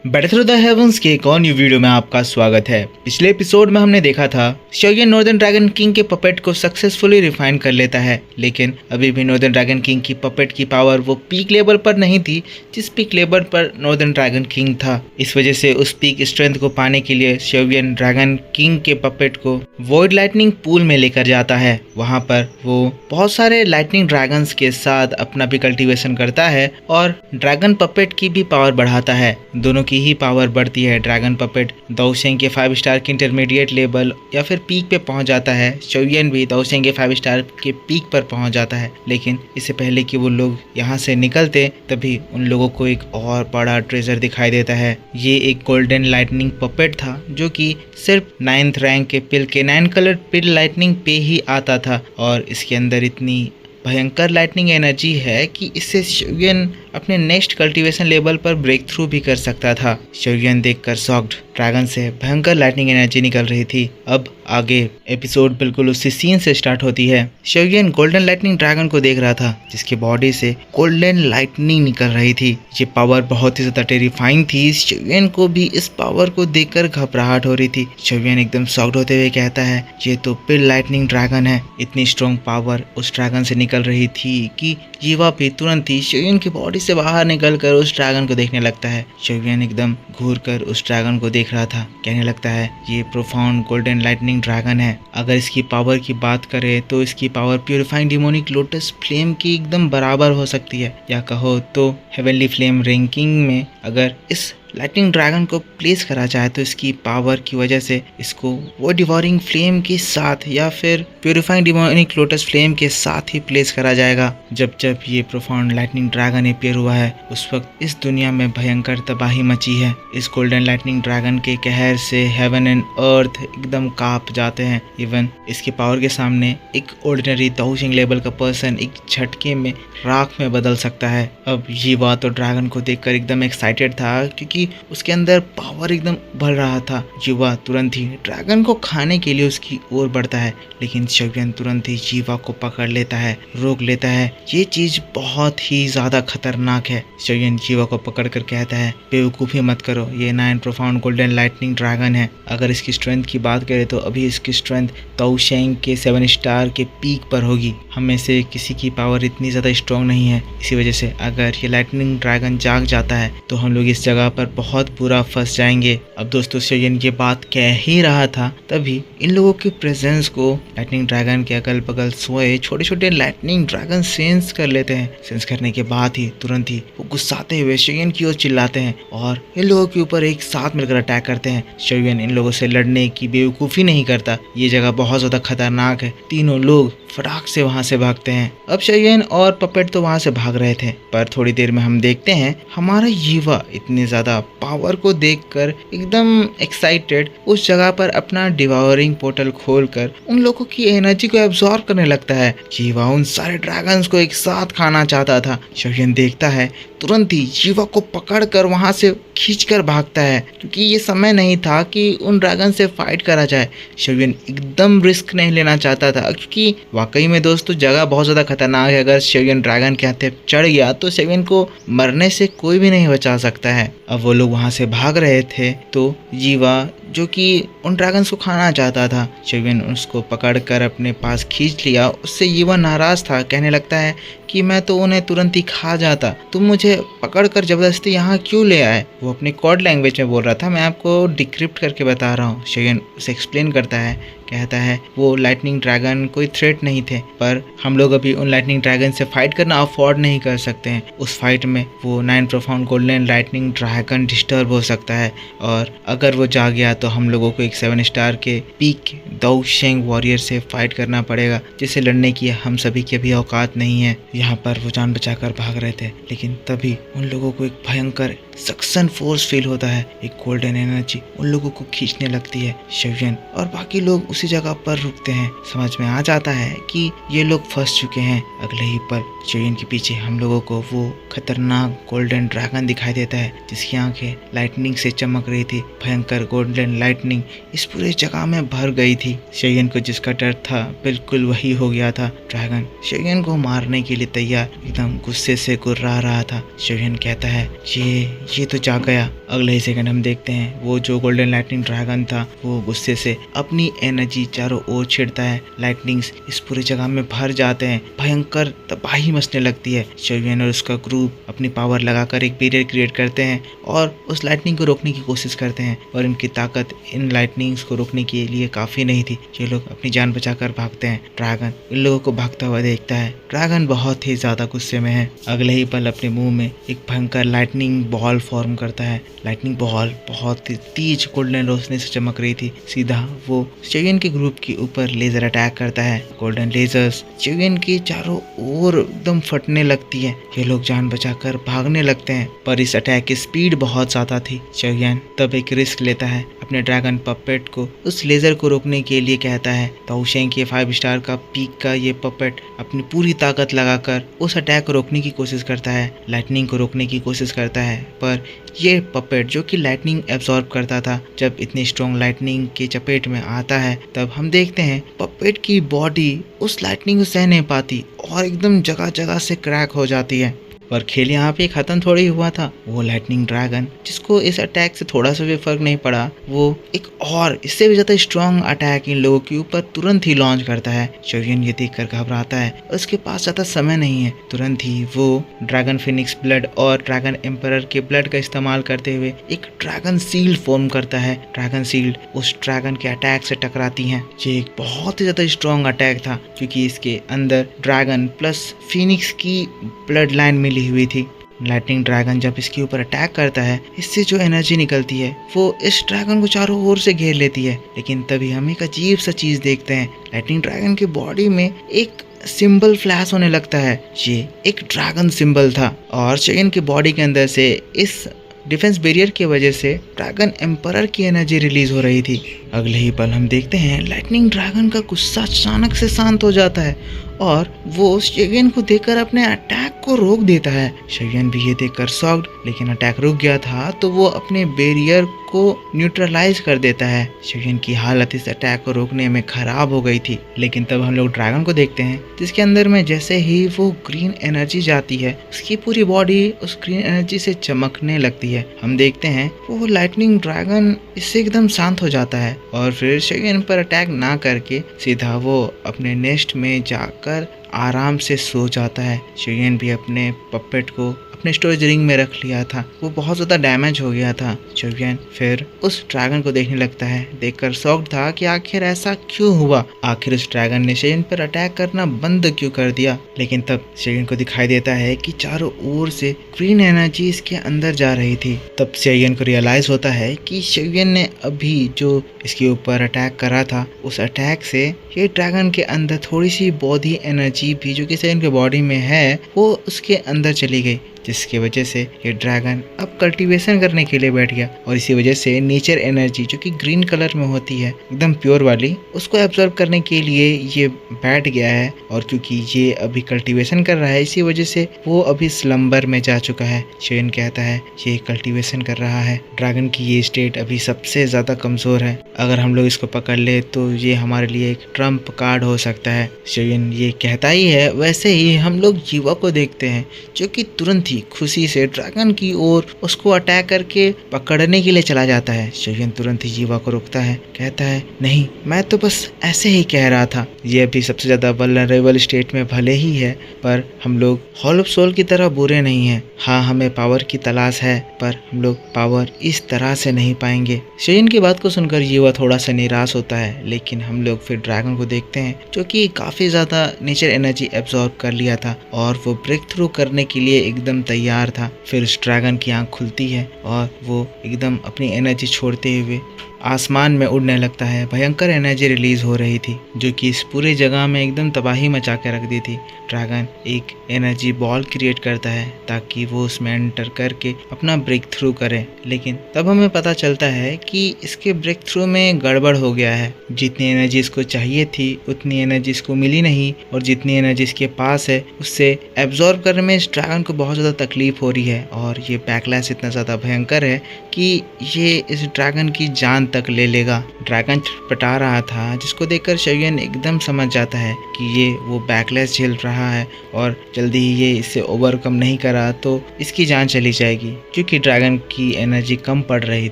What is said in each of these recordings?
Battle through the heavens के एक और न्यू वीडियो में आपका स्वागत है। पिछले एपिसोड में हमने देखा था शोगुन नॉर्दर्न ड्रैगन किंग के पपेट को सक्सेसफुली रिफाइन कर लेता है, लेकिन अभी भी नॉर्दर्न ड्रैगन किंग की पपेट की पावर वो पीक लेवल पर नहीं थी जिस पीक लेवल पर नॉर्दर्न ड्रैगन किंग था। इस वजह से उस पीक स्ट्रेंथ को पाने के लिए शोगुन ड्रैगन किंग के पपेट को वॉइड लाइटनिंग पूल में लेकर जाता है। वहां पर वो बहुत सारे लाइटनिंग ड्रैगन्स के साथ अपना भी कल्टीवेशन करता है और ड्रैगन पपेट की भी पावर बढ़ाता है। दोनों की ही पावर बढ़ती है। ड्रैगन पपेट दाओशेंग के 5 स्टार के इंटरमीडिएट लेवल या फिर पीक पे पहुंच जाता है। शोगुन भी दाओशेंग के 5 स्टार के पीक पर पहुंच जाता है, लेकिन इससे पहले कि वो लोग यहाँ से निकलते तभी उन लोगों को एक और बड़ा ट्रेजर दिखाई देता है। ये एक गोल्डन लाइटनिंग पपेट था जो कि सिर्फ 9th रैंक के पिल के 9 कलर पिल लाइटनिंग पे ही आता था और इसके अंदर इतनी भयंकर लाइटनिंग एनर्जी है कि इससे शोगुन अपने नेक्स्ट कल्टीवेशन लेवल पर ब्रेक थ्रू भी कर सकता था। शोगुन देखकर शॉक्ड ड्रैगन से भयंकर लाइटनिंग एनर्जी निकल रही थी। अब आगे एपिसोड बिल्कुल उसी सीन से स्टार्ट होती है। शोगुन गोल्डन लाइटनिंग ड्रैगन को देख रहा था जिसकी बॉडी से गोल्डन लाइटनिंग निकल रही थी। ये पावर बहुत ही ज्यादा टेरिफाइंग थी। शोगुन को भी इस पावर को देखकर घबराहट हो रही थी। शोगुन एकदम शॉक्ड होते हुए कहता है, ये तो पिल लाइटनिंग ड्रैगन है। इतनी स्ट्रॉन्ग पावर उस ड्रैगन से निकल रही थी कि जीवा भी तुरंत ही शोगुन की बॉडी से बाहर निकलकर उस ड्रैगन को देखने लगता है। शोगुन एकदम घूर कर उस ड्रैगन को देख रहा था, कहने लगता है ये प्रोफाउंड गोल्डन लाइटनिंग ड्रैगन है। अगर इसकी पावर की बात करें तो इसकी power purifying demonic lotus flame की एकदम बराबर हो सकती है, या कहो तो हेवनली फ्लेम रैंकिंग में अगर इस लाइटनिंग ड्रैगन को प्लेस करा जाए तो इसकी पावर की वजह से इसको वो डिवोरिंग फ्लेम के साथ या फिर प्यूरिफाइंग डिमोनिक लोटस फ्लेम के साथ ही प्लेस करा जाएगा। जब जब ये प्रोफाउंड लाइटनिंग ड्रैगन अपीयर हुआ है उस वक्त इस दुनिया में भयंकर तबाही मची है। इस गोल्डन लाइटनिंग ड्रैगन के कहर से हेवन एंड अर्थ एकदम कांप जाते हैं। इवन इसके पावर के सामने एक ऑर्डिनरी दाओशेंग लेवल का पर्सन एक झटके में राख में बदल सकता है। अब ये बात तो ड्रैगन को देखकर एकदम एक्साइटेड था क्योंकि उसके अंदर पावर एकदम बढ़ रहा था। जीवा तुरंत ही ड्रैगन को खाने के लिए उसकी ओर बढ़ता है, लेकिन शोगुन तुरंत ही जीवा को पकड़ लेता है, रोक लेता है। ये चीज बहुत ही ज्यादा खतरनाक है। शोगुन जीवा को पकड़ कर कहता है, बेवकूफी मत करो, ये 9 प्रोफाउंड गोल्डन लाइटनिंग ड्रैगन है। अगर इसकी स्ट्रेंथ की बात करें तो अभी इसकी स्ट्रेंथ दाओशेंग के 7 स्टार के पीक पर होगी। हम में से किसी की पावर इतनी ज्यादा स्ट्रॉन्ग नहीं है। इसी वजह से अगर ये लाइटनिंग ड्रैगन जाग जाता है तो हम लोग इस जगह पर बहुत बुरा फंस जाएंगे। अब दोस्तों शोगुन ये बात कह ही रहा था तभी इन लोगों के प्रेजेंस को लाइटनिंग ड्रैगन के अगल बगल सोए छोटे छोटे लाइटनिंग ड्रैगन सेंस कर लेते हैं। सेंस करने के बाद ही तुरंत ही वो गुस्साते हुए शोगुन की ओर चिल्लाते हैं और इन लोगों के ऊपर एक साथ मिलकर अटैक करते हैं। शोगुन इन लोगों से लड़ने की बेवकूफ़ी नहीं करता। ये जगह बहुत ज्यादा खतरनाक है। तीनों लोग फटाक से वहां से भागते हैं। अब शोगुन और पपेट तो वहां से भाग रहे थे, पर थोड़ी देर में हम देखते हैं हमारा जीवा इतने ज्यादा पावर को देखकर एकदम एक्साइटेड उस जगह पर अपना डिवोरिंग पोर्टल खोलकर उन लोगों की एनर्जी को एब्जॉर्ब करने लगता है। जीवा उन सारे ड्रैगन्स को एक साथ खाना चाहता था। शोगुन देखता है, तुरंत ही जीवा को पकड़कर वहां से खींचकर भागता है क्योंकि ये समय नहीं था कि उन ड्रैगन से फाइट करा जाए। शोगुन एकदम रिस्क नहीं लेना चाहता था क्योंकि वाकई में दोस्तों जगह बहुत ज़्यादा खतरनाक है। अगर शोगुन ड्रैगन के हाथ चढ़ गया तो शोगुन को मरने से कोई भी नहीं बचा सकता है। अब वो लोग वहाँ से भाग रहे थे तो जीवा जो कि उन ड्रैगन्स को खाना चाहता था, शोगुन उसको पकड़कर अपने पास खींच लिया। उससे जीवा नाराज था, कहने लगता है कि मैं तो उन्हें तुरंत ही खा जाता, तुम मुझे पकड़कर जबरदस्ती यहाँ क्यों ले आए। वो अपनी कोड लैंग्वेज में बोल रहा था, मैं आपको डिक्रिप्ट करके बता रहा हूँ। शोगुन उसे एक्सप्लेन करता है, कहता है वो लाइटनिंग ड्रैगन कोई थ्रेट नहीं थे, पर हम लोग अभी उन लाइटनिंग ड्रैगन से फाइट करना अफोर्ड नहीं कर सकते हैं। उस फाइट में वो 9 profound golden lightning dragon disturb हो सकता है और अगर वो जा गया तो हम लोगों को एक 7 स्टार के पीक दाओशेंग वॉरियर से फाइट करना पड़ेगा, जिसे लड़ने की हम सभी की अभी औकात नहीं है। यहाँ पर वो जान बचाकर भाग रहे थे, लेकिन तभी उन लोगों को एक भयंकर सक्शन फोर्स फील होता है। एक गोल्डन एनर्जी उन लोगों को खींचने लगती है। शोगुन और बाकी लोग उसी जगह पर रुकते हैं। समझ में आ जाता है कि ये लोग फंस चुके हैं। अगले ही पल शोयन के पीछे हम लोगों को वो खतरनाक गोल्डन ड्रैगन दिखाई देता है, जिसकी आंखें लाइटनिंग से चमक रही थी। भयंकर गोल्डन लाइटनिंग इस पूरे जगह में भर गई थी। शोयन को जिसका डर था बिल्कुल वही हो गया था। ड्रैगन शोयन को मारने के लिए तैयार एकदम गुस्से से गुर्रा रहा था। शोयन कहता है ये तो जा गया। अगले ही सेकंड हम देखते हैं वो जो गोल्डन लाइटनिंग ड्रैगन था वो गुस्से से अपनी एनर्जी चारों ओर छिड़ता है। लाइटनिंग्स इस पूरी जगह में भर जाते हैं। भयंकर तबाही मचने लगती है। शोयन और उसका ग्रुप अपनी पावर लगाकर एक बैरियर क्रिएट करते हैं और उस लाइटनिंग को रोकने की कोशिश करते हैं, और इनकी ताकत इन लाइटनिंग्स को रोकने के लिए काफी नहीं थी। ये लोग अपनी जान बचाकर भागते हैं। ड्रैगन इन लोगों को भागता हुआ देखता है। ड्रैगन बहुत ही ज्यादा गुस्से में है। अगले ही पल अपने मुंह में एक भयंकर लाइटनिंग बॉल फॉर्म करता है। लाइटनिंग बॉल बहुत ही तेज गोल्डन रोशनी से चमक रही थी। सीधा वो शोयन के ग्रुप के ऊपर लेजर अटैक करता है। गोल्डन लेजर्स शोयन के चारों ओर एकदम फटने लगती है। ये लोग जान बचाकर भागने लगते हैं, पर इस अटैक की स्पीड बहुत ज्यादा थी। शोयन तब एक रिस्क लेता है। अपने ड्रैगन पपेट को उस लेजर को रोकने के लिए कहता है। ताओशेंग के 5 स्टार का पीक का ये पपेट अपनी पूरी ताकत लगाकर उस अटैक को रोकने की कोशिश करता है, लाइटनिंग को रोकने की कोशिश करता है। पर ये पपेट जो कि लाइटनिंग एब्जॉर्ब करता था, जब इतनी स्ट्रॉन्ग लाइटनिंग के चपेट में आता है तब हम देखते हैं पपेट की बॉडी उस लाइटनिंग को सह नहीं पाती और एकदम जगह जगह से क्रैक हो जाती है। पर खेल यहाँ पे खत्म थोड़ी हुआ था। वो लाइटनिंग ड्रैगन जिसको इस अटैक से थोड़ा सा भी फर्क नहीं पड़ा, वो एक और इससे भी ज्यादा स्ट्रॉन्ग अटैक इन लोगों के ऊपर तुरंत ही लॉन्च करता है। शोयन ये देखकर घबराता है, उसके पास ज्यादा समय नहीं है। तुरंत ही वो ड्रैगन फिनिक्स ब्लड और ड्रैगन एम्परर के ब्लड का इस्तेमाल करते हुए एक ड्रैगन सील्ड फॉर्म करता है। ड्रैगन सील्ड उस ड्रैगन के अटैक से टकराती है। ये एक बहुत ही ज्यादा स्ट्रॉन्ग अटैक था, क्योंकि इसके अंदर ड्रैगन प्लस फिनिक्स की ब्लड लाइन मिली हुई थी। लाइटनिंग ड्रैगन जब इसके ऊपर अटैक करता है, इससे जो एनर्जी निकलती है वो इस ड्रैगन को चारों ओर से घेर लेती है। लेकिन तभी हम एक अजीब सा चीज देखते हैं। लाइटनिंग ड्रैगन की बॉडी में एक सिंबल फ्लैश होने लगता है। ये एक ड्रैगन सिंबल था और शोयन की बॉडी के अंदर से इस डिफेंस बैरियर की वजह से ड्रैगन एम्परर की एनर्जी रिलीज हो रही थी। अगले ही पल हम देखते हैं लाइटनिंग ड्रैगन का गुस्सा अचानक से शांत हो जाता है और वो शोयन को देखकर अपने अटैक को रोक देता है। शोयन भी ये देखकर शॉक्ड, लेकिन अटैक रुक गया था तो वो अपने बैरियर को न्यूट्रलाइज कर देता है। शोयन की हालत इस अटैक को रोकने में खराब हो गई थी। लेकिन तब हम लोग ड्रैगन को देखते हैं, जिसके अंदर में जैसे ही वो ग्रीन एनर्जी जाती है, उसकी पूरी बॉडी उस ग्रीन एनर्जी से चमकने लगती है। हम देखते हैं वो लाइटनिंग ड्रैगन इससे एकदम शांत हो जाता है और फिर शोयन पर अटैक ना करके सीधा वो अपने नेस्ट में जाकर आराम से सो जाता है। शोयन भी अपने पपेट को अपने स्टोरेज रिंग में रख लिया था। वो बहुत ज़्यादा डैमेज हो गया था। शोयन फिर उस ड्रैगन को देखने लगता है, देखकर शॉक्ड था कि आखिर ऐसा क्यों हुआ। आखिर उस ड्रैगन ने शोयन पर अटैक करना बंद क्यों कर दिया। लेकिन तब शोयन को दिखाई देता है कि चारों ओर से ग्रीन एनर्जी इसके अंदर जा रही थी। तब शोयन को रियलाइज होता है कि शोयन ने अभी जो इसके ऊपर अटैक करा था, उस अटैक से ये ड्रैगन के अंदर थोड़ी सी बॉडी एनर्जी भी जो कि शोयन के बॉडी में है वो उसके अंदर चली गई, जिसकी वजह से ये ड्रैगन अब कल्टीवेशन करने के लिए बैठ गया। और इसी वजह से नेचर एनर्जी जो कि ग्रीन कलर में होती है एकदम प्योर वाली, उसको एब्जॉर्ब करने के लिए ये बैठ गया है। और क्योंकि ये अभी कल्टीवेशन कर रहा है, इसी वजह से वो अभी स्लम्बर में जा चुका है। शोयन कहता है ये कल्टीवेशन कर रहा है। ड्रैगन की ये स्टेट अभी सबसे ज़्यादा कमज़ोर है। अगर हम लोग इसको पकड़ ले तो ये हमारे लिए एक ट्रम्प कार्ड हो सकता है। शोयन ये कहता ही है। वैसे ही हम लोग जीवा को देखते हैं, जो कि तुरंत खुशी से ड्रैगन की ओर उसको अटैक करके पकड़ने के लिए चला जाता है। शोयन तुरंत ही जीवा को रोकता है, कहता है नहीं, मैं तो बस ऐसे ही कह रहा था। ये अभी सबसे ज्यादा वल्नरेबल स्टेट में भले ही है, पर हम लोग हॉल ऑफ सोल की तरह बुरे नहीं है। हाँ, हमें पावर की तलाश है, पर हम लोग पावर इस तरह से नहीं पाएंगे। शोयन की बात को सुनकर जीवा थोड़ा सा निराश होता है। लेकिन हम लोग फिर ड्रैगन को देखते हैं, जो कि काफी ज्यादा नेचर एनर्जी एब्जॉर्ब कर लिया था और वो ब्रेक थ्रू करने के लिए एकदम तैयार था। फिर उस ड्रैगन की आंख खुलती है और वो एकदम अपनी एनर्जी छोड़ते हुए आसमान में उड़ने लगता है। भयंकर एनर्जी रिलीज हो रही थी जो कि इस पूरे जगह में एकदम तबाही मचा के रख दी थी। ड्रैगन एक एनर्जी बॉल क्रिएट करता है ताकि वो उसमें एंटर करके अपना ब्रेक थ्रू करे, लेकिन तब हमें पता चलता है कि इसके ब्रेक थ्रू में गड़बड़ हो गया है। जितनी एनर्जी इसको चाहिए थी उतनी एनर्जी इसको मिली नहीं, और जितनी एनर्जी इसके पास है उससे एब्जॉर्ब करने में इस ड्रैगन को बहुत ज़्यादा तकलीफ हो रही है। और ये बैकलैश इतना ज़्यादा भयंकर है कि ये इस ड्रैगन की जान तक ले लेगा। ड्रैगन छटपटा रहा था जिसको देखकर शयन एकदम समझ जाता है कि ये वो बैकलैश झेल रहा है और जल्दी ही ये इससे ओवरकम नहीं करा तो इसकी जान चली जाएगी। क्योंकि ड्रैगन की एनर्जी कम पड़ रही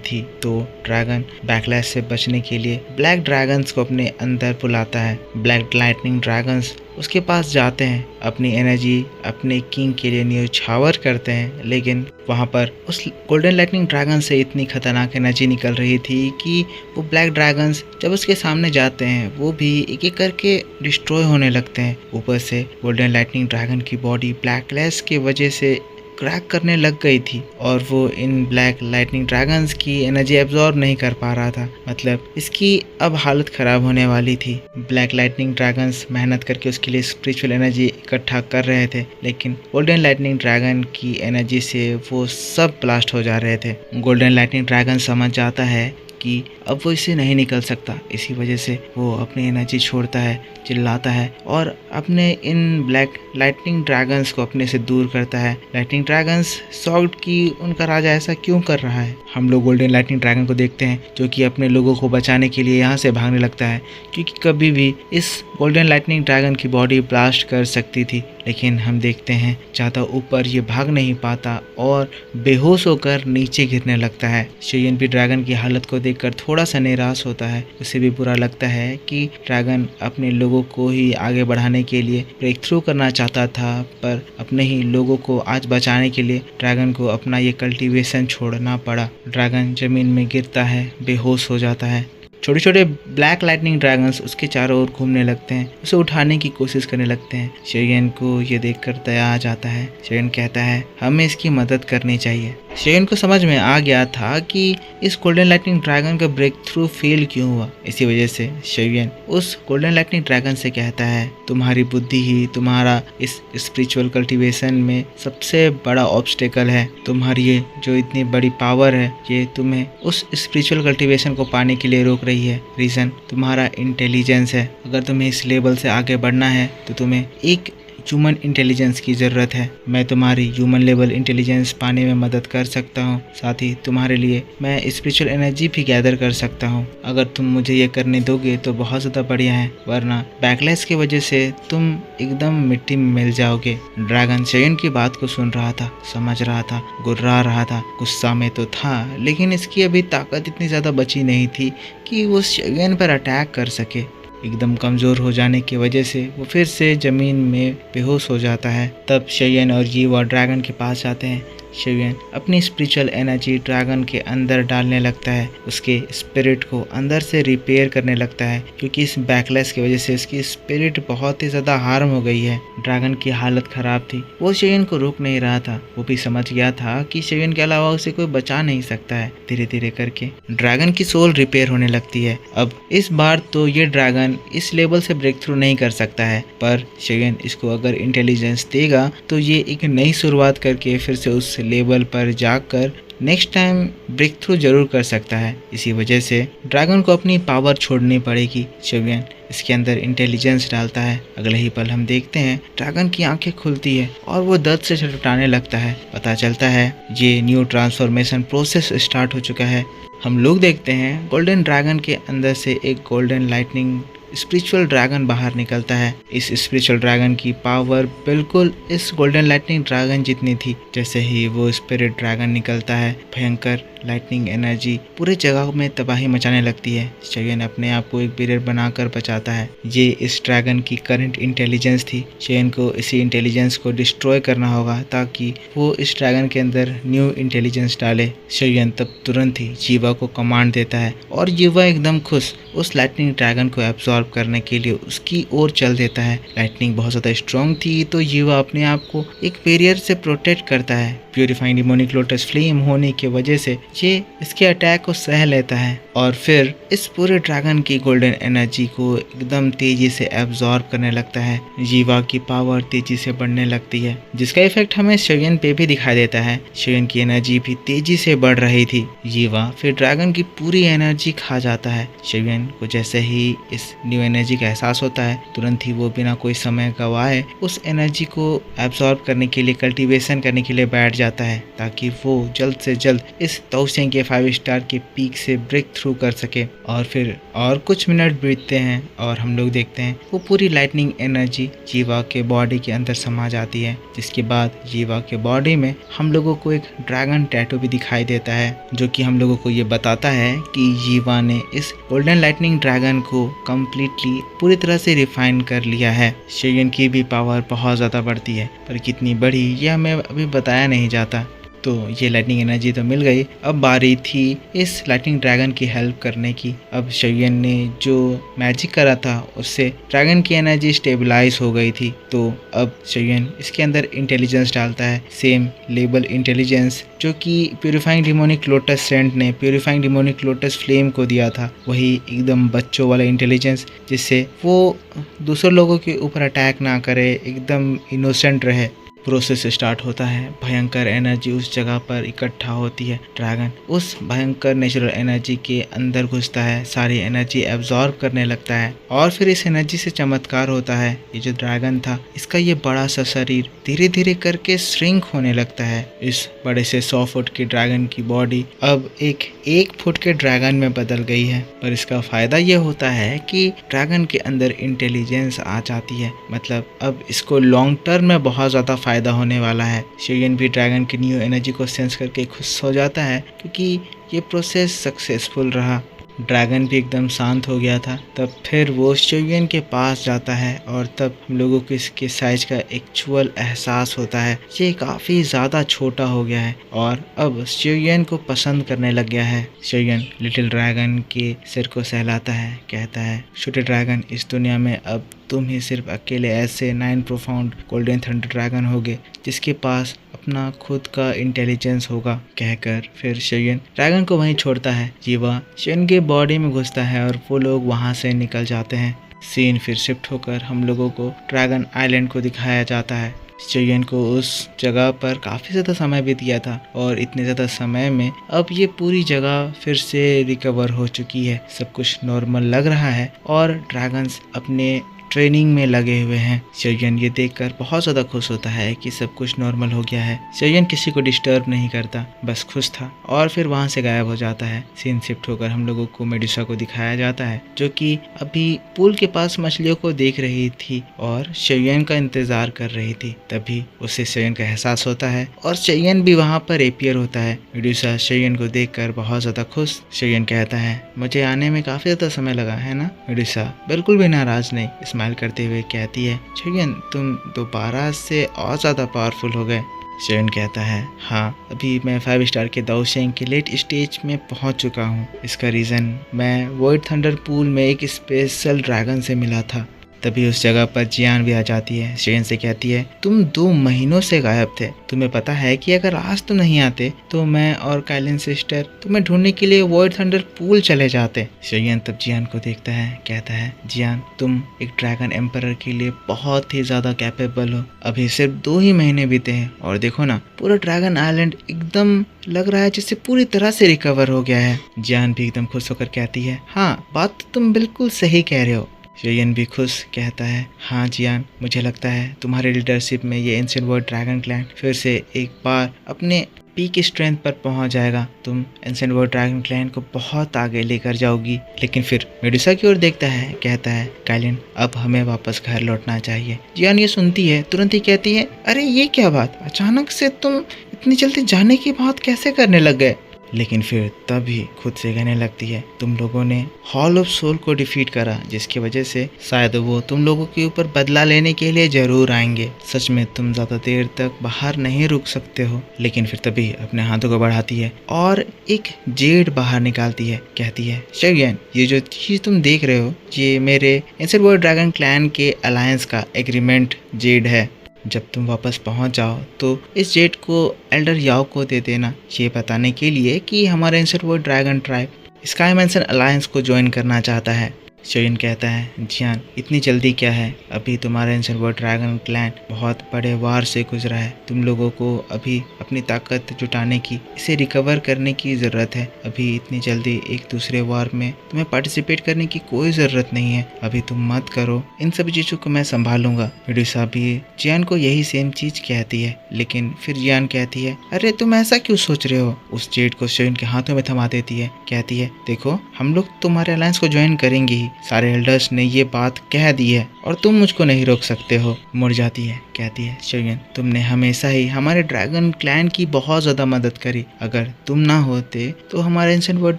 थी तो ड्रैगन बैकलैश से बचने के लिए ब्लैक ड्रैगन्स को अपने अंदर बुलाता है। ब्लैक लाइटनिंग ड्रैगन्स उसके पास जाते हैं, अपनी एनर्जी अपने किंग के लिए न्यौछावर करते हैं, लेकिन वहाँ पर उस गोल्डन लाइटनिंग ड्रैगन से इतनी खतरनाक एनर्जी निकल रही थी कि वो ब्लैक ड्रैगन्स जब उसके सामने जाते हैं वो भी एक एक करके डिस्ट्रॉय होने लगते हैं। ऊपर से गोल्डन लाइटनिंग ड्रैगन की बॉडी ब्लैकलैश की वजह से क्रैक करने लग गई थी और वो इन ब्लैक लाइटनिंग ड्रैगन्स की एनर्जी एब्जॉर्ब नहीं कर पा रहा था। मतलब इसकी अब हालत ख़राब होने वाली थी। ब्लैक लाइटनिंग ड्रैगन्स मेहनत करके उसके लिए स्पिरिचुअल एनर्जी इकट्ठा कर रहे थे, लेकिन गोल्डन लाइटनिंग ड्रैगन की एनर्जी से वो सब ब्लास्ट हो जा रहे थे। गोल्डन लाइटनिंग ड्रैगन समझ जाता है कि अब वो इससे नहीं निकल सकता। इसी वजह से वो अपनी एनर्जी छोड़ता है, चिल्लाता है और अपने इन ब्लैक लाइटनिंग ड्रैगन्स को अपने से दूर करता है। लाइटनिंग ड्रैगन्स शॉक्ड कि उनका राजा ऐसा क्यों कर रहा है। हम लोग गोल्डन लाइटनिंग ड्रैगन को देखते हैं जो कि अपने लोगों को बचाने के लिए यहाँ से भागने लगता है, क्योंकि कभी भी इस गोल्डन लाइटनिंग ड्रैगन की बॉडी ब्लास्ट कर सकती थी। लेकिन हम देखते हैं ज़्यादा ऊपर ये भाग नहीं पाता और बेहोश होकर नीचे गिरने लगता है। शेयन भी ड्रैगन की हालत को देखकर थोड़ा सा निराश होता है। उसे भी बुरा लगता है कि ड्रैगन अपने लोगों को ही आगे बढ़ाने के लिए ब्रेक थ्रू करना चाहता था, पर अपने ही लोगों को आज बचाने के लिए ड्रैगन को अपना ये कल्टीवेशन छोड़ना पड़ा। ड्रैगन जमीन में गिरता है, बेहोश हो जाता है। छोटे छोटे ब्लैक लाइटनिंग ड्रैगन्स उसके चारों ओर घूमने लगते हैं, उसे उठाने की कोशिश करने लगते हैं। शेयन को ये देखकर दया आ जाता है। शेयन कहता है हमें इसकी मदद करनी चाहिए। शेयन को समझ में आ गया था कि इस गोल्डन लाइटनिंग ड्रैगन का ब्रेक थ्रू फेल क्यों हुआ। इसी वजह से शेयन उस गोल्डन लाइटनिंग ड्रैगन से कहता है तुम्हारी बुद्धि ही तुम्हारा इस स्पिरिचुअल कल्टीवेशन में सबसे बड़ा ऑब्स्टेकल है। तुम्हारी ये जो इतनी बड़ी पावर है ये तुम्हें उस स्पिरिचुअल कल्टीवेशन को पाने के लिए रोक रही है। रीज़न तुम्हारा इंटेलिजेंस है। अगर तुम्हें इस लेवल से आगे बढ़ना है तो तुम्हें एक ह्यूमन इंटेलिजेंस की ज़रूरत है। मैं तुम्हारी ह्यूमन लेवल इंटेलिजेंस पाने में मदद कर सकता हूँ। साथ ही तुम्हारे लिए मैं स्पिरिचुअल एनर्जी भी गैदर कर सकता हूँ। अगर तुम मुझे ये करने दोगे तो बहुत ज़्यादा बढ़िया है, वरना बैकलैश की वजह से तुम एकदम मिट्टी में मिल जाओगे। ड्रैगन शेयन की बात को सुन रहा था, समझ रहा था, गुर्रा रहा था, गुस्सा में तो था, लेकिन इसकी अभी ताकत इतनी ज़्यादा बची नहीं थी कि वो शेयन पर अटैक कर सके। एकदम कमज़ोर हो जाने की वजह से वो फिर से ज़मीन में बेहोश हो जाता है। तब शेयन और जीवा ड्रैगन के पास आते हैं। शेयन अपनी स्पिरिचुअल एनर्जी ड्रैगन के अंदर डालने लगता है, उसके स्पिरिट को अंदर से रिपेयर करने लगता है, क्योंकि इस बैकलैश की वजह से उसकी स्पिरिट बहुत ही ज़्यादा हार्म हो गई है। ड्रैगन की हालत ख़राब थी, वो शेयन को रोक नहीं रहा था। वो भी समझ गया था कि शेयन के अलावा उसे कोई बचा नहीं सकता है। धीरे धीरे करके ड्रैगन की सोल रिपेयर होने लगती है। अब इस बार तो ये ड्रैगन इस लेवल से ब्रेक थ्रू नहीं कर सकता है, पर शेयन इसको अगर इंटेलिजेंस देगा तो ये एक नई शुरुआत करके फिर से उस लेवल पर जाकर नेक्स्ट टाइम ब्रेक थ्रू जरूर कर सकता है। इसी वजह से ड्रैगन को अपनी पावर छोड़नी पड़ेगी। शेयन इसके अंदर इंटेलिजेंस डालता है। अगले ही पल हम देखते हैं ड्रैगन की आंखें खुलती है और वो दर्द से छटपटाने लगता है। पता चलता है ये न्यू ट्रांसफॉर्मेशन प्रोसेस स्टार्ट हो चुका है। हम लोग देखते हैं गोल्डन ड्रैगन के अंदर से एक गोल्डन लाइटनिंग स्पिरिचुअल ड्रैगन बाहर निकलता है। इस स्पिरिचुअल ड्रैगन की पावर बिल्कुल इस गोल्डन लाइटनिंग ड्रैगन जितनी थी। जैसे ही वो स्पिरिट ड्रैगन निकलता है, भयंकर लाइटनिंग एनर्जी पूरी जगह में तबाही मचाने लगती है। शेयन अपने आप को एक बैरियर बनाकर बचाता है। ये इस ड्रैगन की करंट इंटेलिजेंस थी। शेयन को इसी इंटेलिजेंस को डिस्ट्रॉय करना होगा ताकि वो इस ड्रैगन के अंदर न्यू इंटेलिजेंस डाले। शेयन तब तुरंत ही जीवा को कमांड देता है और जीवा एकदम खुश उस लाइटनिंग ड्रैगन को एब्जॉर्ब करने के लिए उसकी ओर चल देता है। लाइटनिंग बहुत ज़्यादा स्ट्रॉन्ग थी तो जीवा अपने आप को एक बैरियर से प्रोटेक्ट करता है। प्यूरिफाइंग डिमोनिक लोटस फ्लेम होने की वजह से ये इसके अटैक को सह लेता है। और फिर इस पूरे ड्रैगन की गोल्डन एनर्जी को एकदम तेजी से एब्जॉर्ब करने लगता है। जीवा की पावर तेजी से बढ़ने लगती है, जिसका इफेक्ट हमें शोयन पे भी दिखाई देता है। शोयन की एनर्जी भी तेजी से बढ़ रही थी। जीवा फिर ड्रैगन की पूरी एनर्जी खा जाता है। शोयन को जैसे ही इस न्यू एनर्जी का एहसास होता है, तुरंत ही वो बिना कोई समय गवाए उस एनर्जी को एब्जॉर्ब करने के लिए, कल्टीवेशन करने के लिए बैठ जाता है, ताकि वो जल्द से जल्द इस तोशिंग के 5 स्टार के पीक से ब्रेक थ्रू कर सके। और फिर और कुछ मिनट बीतते हैं और हम लोग देखते हैं वो पूरी लाइटनिंग एनर्जी जीवा के बॉडी के अंदर समा जाती है, जिसके बाद जीवा के बॉडी में हम लोगों को एक ड्रैगन टैटू भी दिखाई देता है, जो कि हम लोगों को ये बताता है कि जीवा ने इस गोल्डन लाइटनिंग ड्रैगन को कम्प्लीटली पूरी तरह से रिफाइन कर लिया है। शोयन की भी पावर बहुत ज़्यादा बढ़ती है, पर कितनी बड़ी ये हमें अभी बताया नहीं जाता। तो ये लाइटनिंग एनर्जी तो मिल गई, अब बारी थी इस लाइटनिंग ड्रैगन की हेल्प करने की। अब शोयन ने जो मैजिक करा था उससे ड्रैगन की एनर्जी स्टेबलाइज हो गई थी। तो अब शोयन इसके अंदर इंटेलिजेंस डालता है, सेम लेबल इंटेलिजेंस जो कि प्यूरिफाइंग डिमोनिक लोटस सेंट ने प्यूरिफाइंग डिमोनिक लोटस फ्लेम को दिया था, वही एकदम बच्चों वाला इंटेलिजेंस, जिससे वो दूसरे लोगों के ऊपर अटैक ना करे, एकदम इनोसेंट रहे। प्रोसेस स्टार्ट होता है। भयंकर एनर्जी उस जगह पर इकट्ठा होती है। ड्रैगन उस भयंकर नेचुरल एनर्जी के अंदर घुसता है, सारी एनर्जी एब्जॉर्ब करने लगता है और फिर इस एनर्जी से चमत्कार होता है। ये जो ड्रैगन था, इसका ये बड़ा सा शरीर धीरे धीरे करके श्रिंक होने लगता है। इस बड़े से 100 फुट की ड्रैगन की बॉडी अब एक फुट के ड्रैगन में बदल गई है। पर इसका फायदा ये होता है कि ड्रैगन के अंदर इंटेलिजेंस आ जाती है, मतलब अब इसको लॉन्ग टर्म में बहुत ज्यादा फायदा होने वाला है। शोयन भी ड्रैगन की न्यू एनर्जी को सेंस करके खुश हो जाता है, क्योंकि ये प्रोसेस सक्सेसफुल रहा। ड्रैगन भी एकदम शांत हो गया था। तब फिर वो शोयन के पास जाता है और तब हम लोगों को इसके साइज का एक्चुअल एहसास होता है। ये काफ़ी ज़्यादा छोटा हो गया है और अब शोयन को पसंद करने लग गया है। शोयन लिटिल ड्रैगन के सिर को सहलाता है, कहता है, छोटे ड्रैगन, इस दुनिया में अब तुम ही सिर्फ अकेले ऐसे 9 प्रोफाउंड गोल्डन थंडर ड्रैगन होगे जिसके पास अपना खुद का इंटेलिजेंस होगा। कहकर फिर शोयन ड्रैगन को वहीं छोड़ता है। जीवा शोयन के बॉडी में घुसता है और वो लोग वहां से निकल जाते हैं। सीन फिर शिफ्ट होकर हम लोगों को ड्रैगन आइलैंड को दिखाया जाता है। शोयन को उस जगह पर काफ़ी ज़्यादा समय बीत गया था और इतने ज़्यादा समय में अब ये पूरी जगह फिर से रिकवर हो चुकी है। सब कुछ नॉर्मल लग रहा है और ड्रैगन्स अपने ट्रेनिंग में लगे हुए हैं। शोयन ये देखकर बहुत ज़्यादा खुश होता है कि सब कुछ नॉर्मल हो गया है। शोयन किसी को डिस्टर्ब नहीं करता, बस खुश था और फिर वहाँ से गायब हो जाता है। सीन शिफ्ट होकर हम लोगों को मेडुसा को दिखाया जाता है, जो कि अभी पूल के पास मछलियों को देख रही थी और शोयन का इंतजार कर रही थी। तभी उसे शोयन का एहसास होता है और शोयन भी वहाँ पर एपियर होता है। मेडुसा शोयन को देखकर बहुत ज़्यादा खुश। शोयन कहता है, मुझे आने में काफ़ी ज़्यादा समय लगा है ना? मेडुसा बिल्कुल भी नाराज नहीं, स्माइल करते हुए कहती है, शोयन तुम दोबारा से और ज़्यादा पावरफुल हो गए। शोयन कहता है, हाँ, अभी मैं 5 स्टार के दाओशेंग के लेट स्टेज में पहुंच चुका हूँ। इसका रीज़न मैं वॉइड थंडर पूल में एक स्पेशल ड्रैगन से मिला था। तभी उस जगह पर जियान भी आ जाती है। शोयन से कहती है, तुम 2 महीनों से गायब थे। तुम्हें पता है कि अगर आज तुम नहीं आते तो मैं और काइलिन सिस्टर तुम्हें ढूंढने के लिए वॉइड थंडर पूल चले जाते। शोयन तब जियान को देखता है, कहता है, जियान तुम एक ड्रैगन एम्परर के लिए बहुत ही ज़्यादा कैपेबल हो। अभी सिर्फ 2 ही महीने बीते हैं और देखो ना, पूरा ड्रैगन आइलैंड एकदम लग रहा है जैसे पूरी तरह से रिकवर हो गया है। जियान भी एकदम खुश होकर कहती है, हाँ, बात तो तुम बिल्कुल सही कह रहे हो। शोयन भी खुश कहता है, हाँ जियान, मुझे लगता है तुम्हारे लीडरशिप में ये एंशिएंट वर्ल्ड ड्रैगन क्लैन फिर से एक बार अपने पीक स्ट्रेंथ पर पहुंच जाएगा। तुम एंशिएंट वर्ल्ड ड्रैगन क्लैन को बहुत आगे लेकर जाओगी। लेकिन फिर मेडुसा की ओर देखता है, कहता है, काइलिन अब हमें वापस घर लौटना चाहिए। जियान ये सुनती है, तुरंत ही कहती है, अरे ये क्या बात, अचानक से तुम इतनी जल्दी जाने की बात कैसे करने लग गए? लेकिन फिर तभी खुद से कहने लगती है, तुम लोगों ने हॉल ऑफ सोल को डिफीट करा, जिसकी वजह से शायद वो तुम लोगों के ऊपर बदला लेने के लिए जरूर आएंगे। सच में तुम ज्यादा देर तक बाहर नहीं रुक सकते हो। लेकिन फिर तभी अपने हाथों को बढ़ाती है और एक जेड बाहर निकालती है। कहती है, शोयन, ये जो चीज तुम देख रहे हो, ये मेरे एंशिएंट वर्ल्ड ड्रैगन क्लैन के अलायंस का एग्रीमेंट जेड है। जब तुम वापस पहुंच जाओ तो इस जेट को एल्डर याओ को दे देना, ये बताने के लिए कि हमारे ancient world dragon tribe sky mansion alliance को ज्वाइन करना चाहता है। शोयन कहता है जियान इतनी जल्दी क्या है, अभी तुम्हारा एंशिएंट वर्ल्ड ड्रैगन क्लैन बहुत बड़े वार से गुजरा है, तुम लोगों को अभी अपनी ताकत जुटाने की, इसे रिकवर करने की ज़रूरत है। अभी इतनी जल्दी एक दूसरे वार में तुम्हें पार्टिसिपेट करने की कोई ज़रूरत नहीं है, अभी तुम मत करो, इन सभी चीज़ों को मैं संभालूंगा। मेडुसा भी जियान को यही सेम चीज़ कहती है, लेकिन फिर जियान कहती है अरे तुम ऐसा क्यों सोच रहे हो। उस जेड को शोयन के हाथों में थमा देती है, कहती है देखो हम लोग तुम्हारे अलायंस को ज्वाइन करेंगे ही, सारे एल्डर्स ने ये बात कह दी है और तुम मुझको नहीं रोक सकते हो। मुड़ जाती है, कहती है शोयन तुमने हमेशा ही हमारे ड्रैगन क्लैन की बहुत ज़्यादा मदद करी, अगर तुम ना होते तो हमारे एंशिएंट वर्ल्ड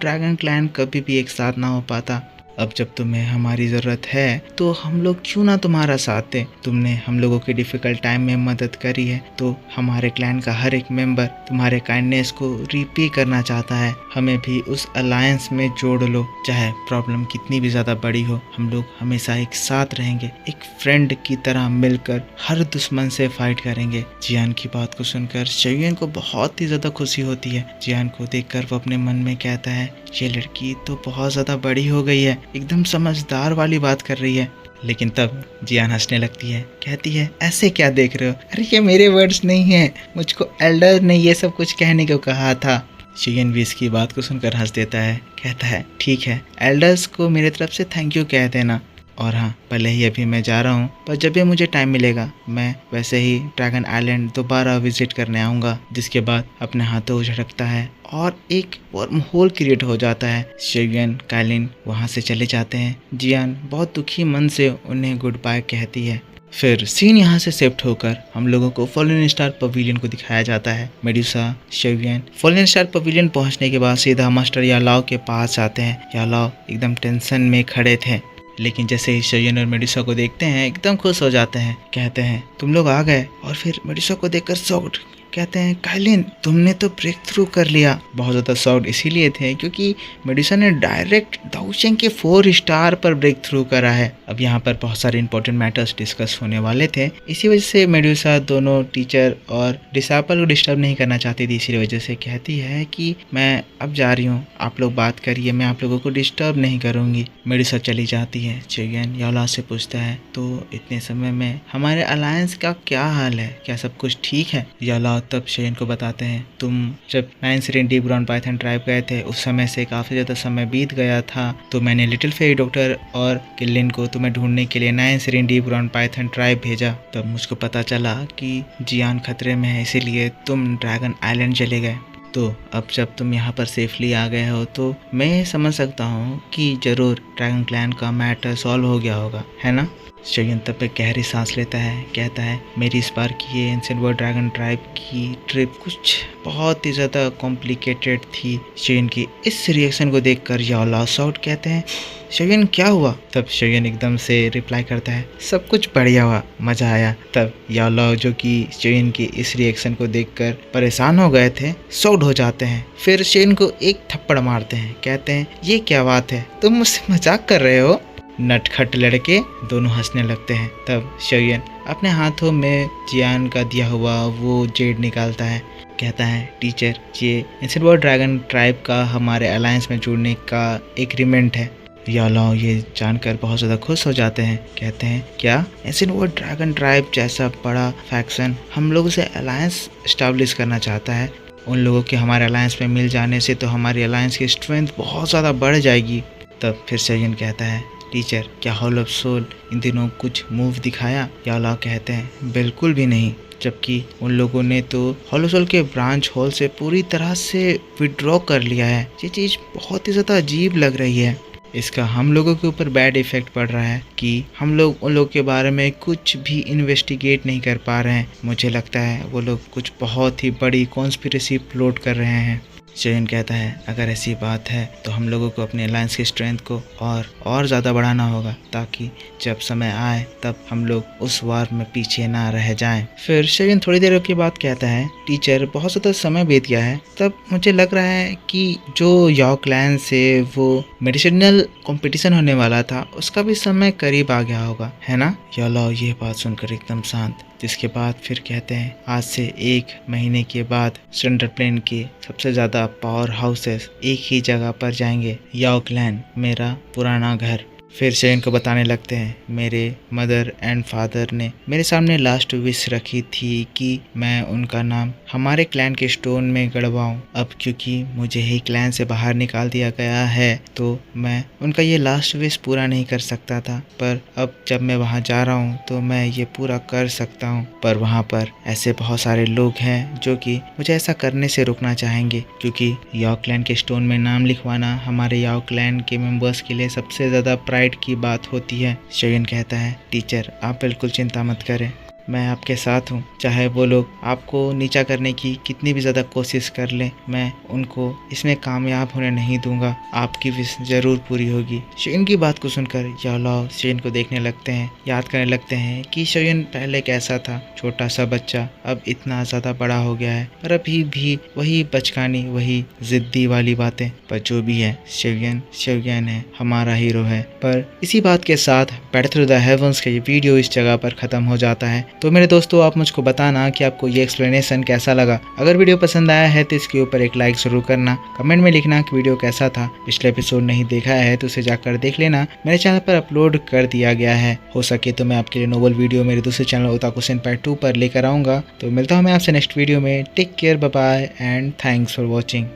ड्रैगन क्लैन कभी भी एक साथ ना हो पाता। अब जब तुम्हें हमारी ज़रूरत है तो हम लोग क्यों ना तुम्हारा साथ दें। तुमने हम लोगों के डिफ़िकल्ट टाइम में मदद करी है, तो हमारे क्लैन का हर एक मेंबर तुम्हारे काइंडनेस को रिपे करना चाहता है। हमें भी उस अलायंस में जोड़ लो, चाहे प्रॉब्लम कितनी भी ज़्यादा बड़ी हो, हम लोग हमेशा एक साथ रहेंगे, एक फ्रेंड की तरह मिलकर हर दुश्मन से फाइट करेंगे। जियान की बात को सुनकर शोयन को बहुत ही ज़्यादा खुशी होती है। जियान को देखकर वो अपने मन में कहता है ये लड़की तो बहुत ज़्यादा बड़ी हो गई है, एकदम समझदार वाली बात कर रही है। लेकिन तब जियान हंसने लगती है, कहती है ऐसे क्या देख रहे हो, अरे ये मेरे वर्ड्स नहीं है, मुझको एल्डर ने ये सब कुछ कहने को कहा था। शोयन भी इसकी बात को सुनकर हंस देता है, कहता है ठीक है, एल्डर्स को मेरे तरफ से थैंक यू कह देना, और हाँ भले ही अभी मैं जा रहा हूँ, पर जब भी मुझे टाइम मिलेगा मैं वैसे ही ड्रैगन आइलैंड दोबारा विजिट करने आऊँगा। जिसके बाद अपने हाथों झटकता है और एक वर्म होल क्रिएट हो जाता है। शोयन काइलिन वहाँ से चले जाते हैं। जियान बहुत दुखी मन से उन्हें गुड बाय कहती है। फिर सीन यहाँ से शिफ्ट होकर हम लोगों को फॉलन स्टार पवेलियन को दिखाया जाता है। मेडुसा शोयन फॉलन स्टार पवेलियन पहुँचने के बाद सीधा मास्टर यालाओ के पास आते हैं। यालाओ एकदम टेंशन में खड़े थे, लेकिन जैसे ही शोयन और मेडुसा को देखते हैं एकदम खुश हो जाते हैं, कहते हैं तुम लोग आ गए। और फिर मेडुसा को देखकर शॉक्ड, कहते हैं काइलिन तुमने तो ब्रेक थ्रू कर लिया। बहुत ज़्यादा शॉक्ड इसीलिए थे क्योंकि मेडुसा ने डायरेक्ट दाओशेंग के 4 स्टार पर ब्रेक थ्रू करा है। अब यहाँ पर बहुत सारे इंपॉर्टेंट मैटर्स डिस्कस होने वाले थे, इसी वजह से मेडुसा दोनों टीचर और डिसाइपल को डिस्टर्ब नहीं करना चाहती थी। इसी वजह से कहती है कि मैं अब जा रही हूँ, आप लोग बात करिए, मैं आप लोगों को डिस्टर्ब नहीं करूँगी। मेडुसा चली जाती है। शोयन यालाओ से पूछता है तो इतने समय में हमारे अलायंस का क्या हाल है, क्या सब कुछ ठीक है। यालाओ तब शोयन को बताते हैं तुम जब 9 सीरीन डीप ग्राउंड पाइथन ट्राइब गए थे उस समय से काफ़ी ज़्यादा समय बीत गया था, तो मैंने लिटिल फेरी डॉक्टर और किलिन को तुम्हें ढूंढने के लिए 9 सीरीन डीप ग्राउंड पाइथन ट्राइब भेजा। तब मुझको पता चला कि जियान खतरे में है, इसीलिए तुम ड्रैगन आइलैंड चले गए। तो अब जब तुम यहाँ पर सेफली आ गए हो तो मैं समझ सकता हूँ कि ज़रूर ड्रैगन क्लैन का मैटर सॉल्व हो गया होगा, है ना। शोयन तब पे गहरी सांस लेता है, कहता है मेरी इस बार की ये एंशिएंट वर्ल्ड ड्रैगन ट्राइब की ट्रिप कुछ बहुत ही ज़्यादा कॉम्प्लिकेटेड थी। शोयन की इस रिएक्शन को देखकर यालाओ शॉक्ड, कहते हैं शोयन क्या हुआ। तब शोयन एकदम से रिप्लाई करता है सब कुछ बढ़िया हुआ, मज़ा आया। तब यालाओ जो कि शोयन की इस रिएक्शन को देखकर परेशान हो गए थे शॉक्ड हो जाते हैं। फिर शोयन को एक थप्पड़ मारते हैं, कहते हैं ये क्या बात है, तुम मुझसे मजाक कर रहे हो। नटखट लड़के दोनों हंसने लगते हैं। तब शोयन अपने हाथों में जियान का दिया हुआ वो जेड निकालता है, कहता है टीचर ये एंशिएंट वर्ल्ड ड्रैगन ट्राइब का हमारे अलायंस में जुड़ने का एग्रीमेंट है। यालाओ ये जानकर बहुत ज़्यादा खुश हो जाते हैं, कहते हैं क्या एंशिएंट वर्ल्ड ड्रैगन ट्राइब जैसा बड़ा फैक्शन हम लोगों से अलायंस इस्टेब्लिश करना चाहता है। उन लोगों के हमारे अलायंस में मिल जाने से तो हमारी अलायंस की स्ट्रेंथ बहुत ज़्यादा बढ़ जाएगी। तब फिर शोयन कहता है टीचर क्या हॉल ऑफ सोल इन दिनों कुछ मूव दिखाया। यालाओ कहते हैं बिल्कुल भी नहीं, जबकि उन लोगों ने तो हॉल ऑफ सोल के ब्रांच हॉल से पूरी तरह से विड्रॉ कर लिया है। ये चीज़ बहुत ही ज़्यादा अजीब लग रही है। इसका हम लोगों के ऊपर बैड इफेक्ट पड़ रहा है कि हम लोग उन लोग के बारे में कुछ भी इन्वेस्टिगेट नहीं कर पा रहे हैं। मुझे लगता है वो लोग कुछ बहुत ही बड़ी कॉन्स्पिरेसी प्लॉट कर रहे हैं। शोयन कहता है अगर ऐसी बात है तो हम लोगों को अपने अलायंस की स्ट्रेंथ को और ज़्यादा बढ़ाना होगा, ताकि जब समय आए तब हम लोग उस वार में पीछे ना रह जाएं। फिर शोयन थोड़ी देर के बाद कहता है टीचर बहुत ज़्यादा समय बीत गया है, तब मुझे लग रहा है कि जो याओ क्लैन से वो मेडिसिनल कंपटीशन होने वाला था उसका भी समय करीब आ गया होगा, है ना। यालाओ ये बात सुनकर एकदम शांत जिसके बाद फिर कहते हैं आज से 1 महीने के बाद स्टैंडर्ड प्लेन के सबसे ज़्यादा पावर हाउसेस एक ही जगह पर जाएंगे, याओ क्लैन, मेरा पुराना घर। फिर शेन को बताने लगते हैं मेरे मदर एंड फादर ने मेरे सामने लास्ट विश रखी थी कि मैं उनका नाम हमारे क्लैन के स्टोन में गड़वाऊँ। अब क्योंकि मुझे ही क्लैन से बाहर निकाल दिया गया है तो मैं उनका ये लास्ट विश पूरा नहीं कर सकता था, पर अब जब मैं वहाँ जा रहा हूँ तो मैं ये पूरा कर सकता हूँ। पर वहाँ पर ऐसे बहुत सारे लोग हैं जो कि मुझे ऐसा करने से रोकना चाहेंगे, क्योंकि याओ क्लैन के स्टोन में नाम लिखवाना हमारे याओ क्लैन के मेंबर्स के लिए सबसे ज़्यादा प्राइड की बात होती है। शोयन कहता है टीचर आप बिल्कुल चिंता मत करें, मैं आपके साथ हूँ। चाहे वो लोग आपको नीचा करने की कितनी भी ज़्यादा कोशिश कर लें, मैं उनको इसमें कामयाब होने नहीं दूंगा। आपकी विश ज़रूर पूरी होगी। शोयन की बात को सुनकर याओ लाओ शोयन को देखने लगते हैं, याद करने लगते हैं कि शोयन पहले कैसा था, छोटा सा बच्चा, अब इतना ज़्यादा बड़ा हो गया है, पर अभी भी वही बचकानी, वही ज़िद्दी वाली बातें। पर जो भी है शोयन है, हमारा हीरो है। पर इसी बात के साथ बैटल थ्रू द हेवंस का ये वीडियो इस जगह पर ख़त्म हो जाता है। तो मेरे दोस्तों आप मुझको बताना कि आपको ये एक्सप्लेनेशन कैसा लगा। अगर वीडियो पसंद आया है तो इसके ऊपर एक लाइक ज़रूर करना, कमेंट में लिखना कि वीडियो कैसा था। पिछले एपिसोड नहीं देखा है तो उसे जाकर देख लेना, मेरे चैनल पर अपलोड कर दिया गया है। हो सके तो मैं आपके लिए नोवेल वीडियो मेरे दूसरे चैनल ओताकू सेनपाई 2 पर लेकर आऊँगा। तो मिलता हूँ मैं आपसे नेक्स्ट वीडियो में। Take care, bye bye and thanks for watching.